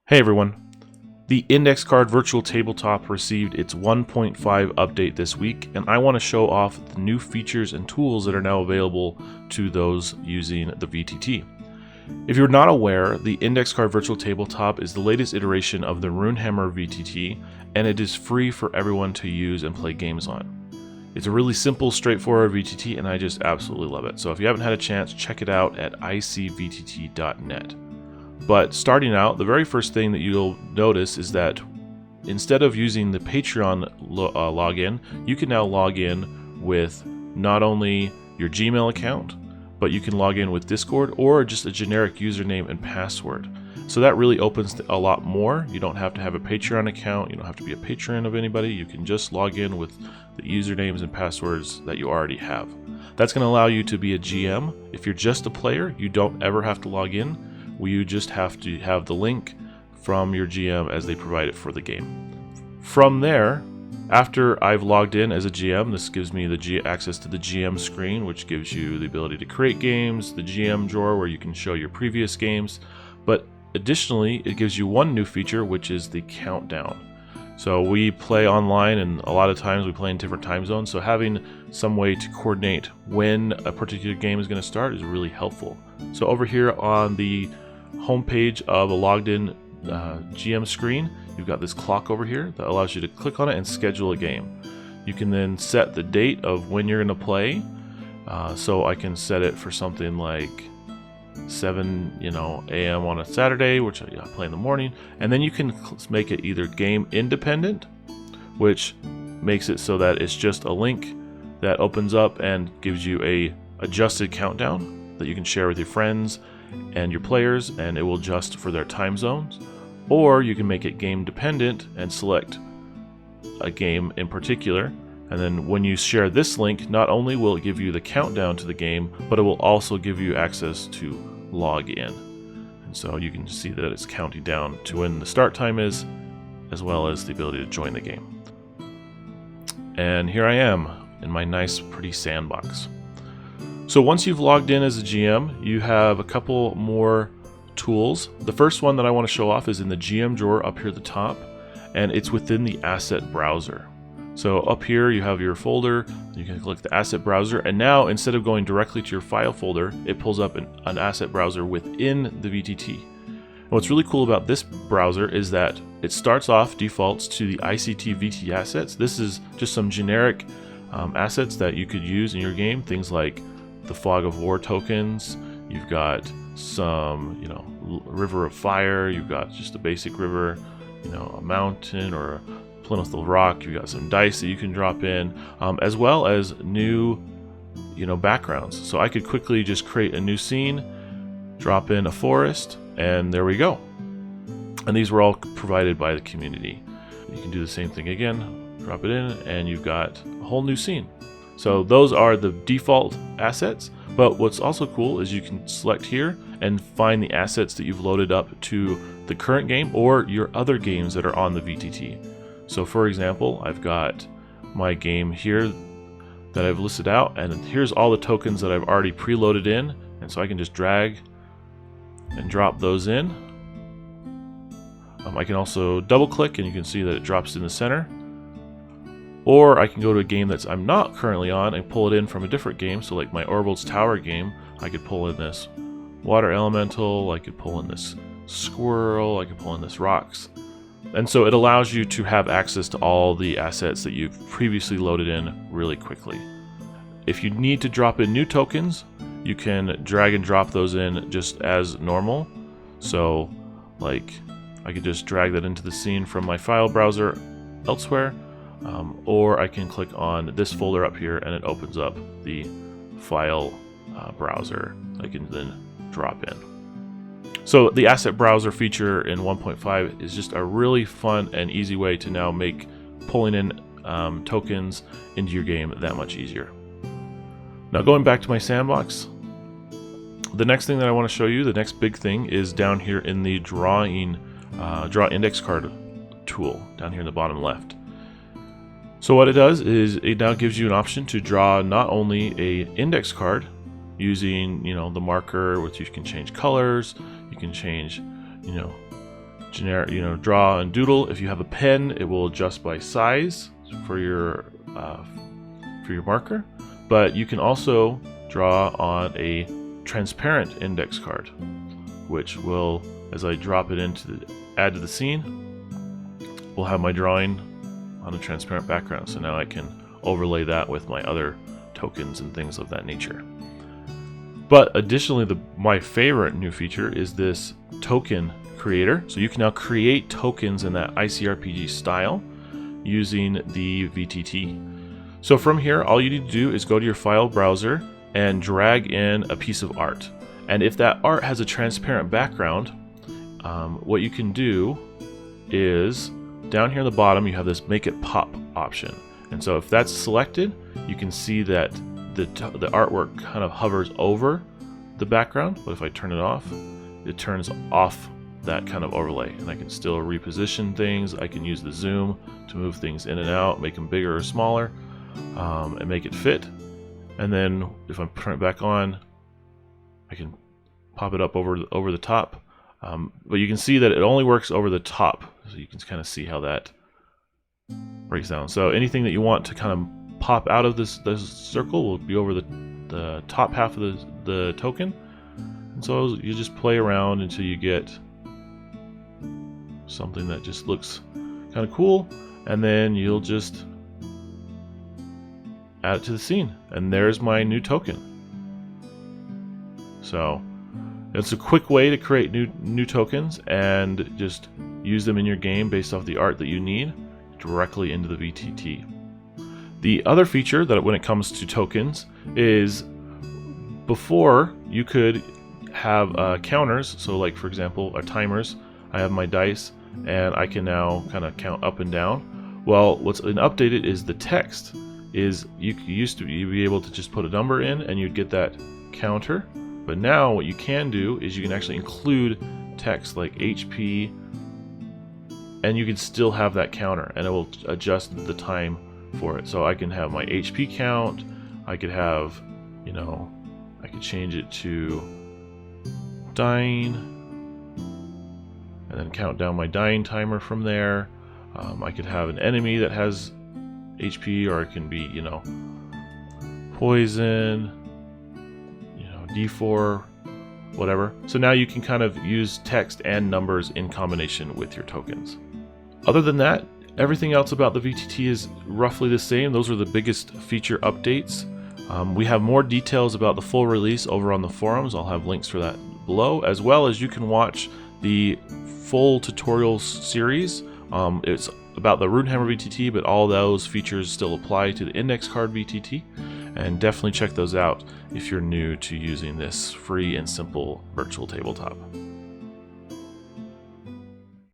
Hey everyone! The Index Card Virtual TableTop received its 1.5 update this week, and I want to show off the new features and tools that are now available to those using the VTT. If you're not aware, the Index Card Virtual TableTop is the latest iteration of the Runehammer VTT, and it is free for everyone to use and play games on. It's a really simple, straightforward VTT, and I just absolutely love it. So if you haven't had a chance, check it out at ICVTT.net. But starting out, the very first thing that you'll notice is that instead of using the Patreon login, you can now log in with not only your Gmail account, but you can log in with Discord or just a generic username and password. So that really opens a lot more. You don't have to have a Patreon account. You don't have to be a patron of anybody. You can just log in with the usernames and passwords that you already have. That's going to allow you to be a GM. If you're just a player, you don't ever have to log in. You just have to have the link from your GM as they provide it for the game. From there, after I've logged in as a GM, this gives me the access to the GM screen, which gives you the ability to create games, the GM drawer where you can show your previous games, but additionally, it gives you one new feature, which is the countdown. So we play online, and a lot of times we play in different time zones, so having some way to coordinate when a particular game is going to start is really helpful. So over here on the homepage of a logged in GM screen, you've got this clock over here that allows you to click on it and schedule a game. You can then set the date of when you're going to play. So I can set it for something like 7 a.m. on a Saturday, which I play in the morning, and then you can make it either game independent, which makes it so that it's just a link that opens up and gives you a adjusted countdown that you can share with your friends and your players, and it will adjust for their time zones. Or you can make it game dependent and select a game in particular, and then when you share this link, not only will it give you the countdown to the game, but it will also give you access to log in. And so you can see that it's counting down to when the start time is, as well as the ability to join the game. And here I am in my nice pretty sandbox. So once you've logged in as a GM, you have a couple more tools. The first one that I want to show off is in the GM drawer up here at the top, and it's within the asset browser. So up here you have your folder, you can click the asset browser, and now instead of going directly to your file folder, it pulls up an asset browser within the VTT. And what's really cool about this browser is that it starts off defaults to the ICVTT assets. This is just some generic assets that you could use in your game, things like the Fog of War tokens, you've got some, River of Fire, you've got just a basic river, a mountain or a plinth of rock, you've got some dice that you can drop in, as well as new, backgrounds. So I could quickly just create a new scene, drop in a forest, and there we go. And these were all provided by the community. You can do the same thing again, drop it in, and you've got a whole new scene. So those are the default assets, but what's also cool is you can select here and find the assets that you've loaded up to the current game or your other games that are on the VTT. So for example, I've got my game here that I've listed out, and here's all the tokens that I've already preloaded in, and so I can just drag and drop those in. I can also double click and you can see that it drops in the center. Or I can go to a game that I'm not currently on and pull it in from a different game. So like my Orville's Tower game, I could pull in this water elemental, I could pull in this squirrel, I could pull in this rocks. And so it allows you to have access to all the assets that you've previously loaded in really quickly. If you need to drop in new tokens, you can drag and drop those in just as normal. So like I could just drag that into the scene from my file browser elsewhere. Or I can click on this folder up here and it opens up the file browser I can then drop in. So the asset browser feature in 1.5 is just a really fun and easy way to now make pulling in tokens into your game that much easier. Now going back to my sandbox, the next thing that I want to show you, the next big thing, is down here in the draw index card tool down here in the bottom left. So what it does is it now gives you an option to draw not only a index card using the marker, which you can change colors, you can change generic, draw and doodle. If you have a pen, it will adjust by size for your marker. But you can also draw on a transparent index card, which will, as I drop it add to the scene, will have my drawing on a transparent background. So now I can overlay that with my other tokens and things of that nature. But additionally, my favorite new feature is this token creator. So you can now create tokens in that ICRPG style using the VTT. So from here, all you need to do is go to your file browser and drag in a piece of art. And if that art has a transparent background, what you can do is down here at the bottom, you have this make it pop option. And so if that's selected, you can see that the artwork kind of hovers over the background. But if I turn it off, it turns off that kind of overlay, and I can still reposition things. I can use the zoom to move things in and out, make them bigger or smaller, and make it fit. And then if I turn it back on, I can pop it up over the top. But you can see that it only works over the top, so you can kind of see how that breaks down. So anything that you want to kind of pop out of this circle will be over the top half of the token. And so you just play around until you get something that just looks kind of cool, and then you'll just add it to the scene, and there's my new token. So it's a quick way to create new tokens and just use them in your game based off the art that you need directly into the VTT. The other feature that when it comes to tokens is, before you could have counters. So like, for example, timers. I have my dice and I can now kind of count up and down. Well, what's been updated is the text. Is you used to be able to just put a number in and you'd get that counter. But now what you can do is you can actually include text like HP, and you can still have that counter, and it will adjust the time for it. So I can have my HP count, I could have, I could change it to dying, and then count down my dying timer from there. I could have an enemy that has HP, or it can be, poison, D4, whatever. So now you can kind of use text and numbers in combination with your tokens. Other than that, everything else about the VTT is roughly the same. Those are the biggest feature updates. We have more details about the full release over on the forums. I'll have links for that below, as well as you can watch the full tutorial series. It's about the Runehammer VTT, but all those features still apply to the Index Card VTT. And definitely check those out if you're new to using this free and simple virtual tabletop.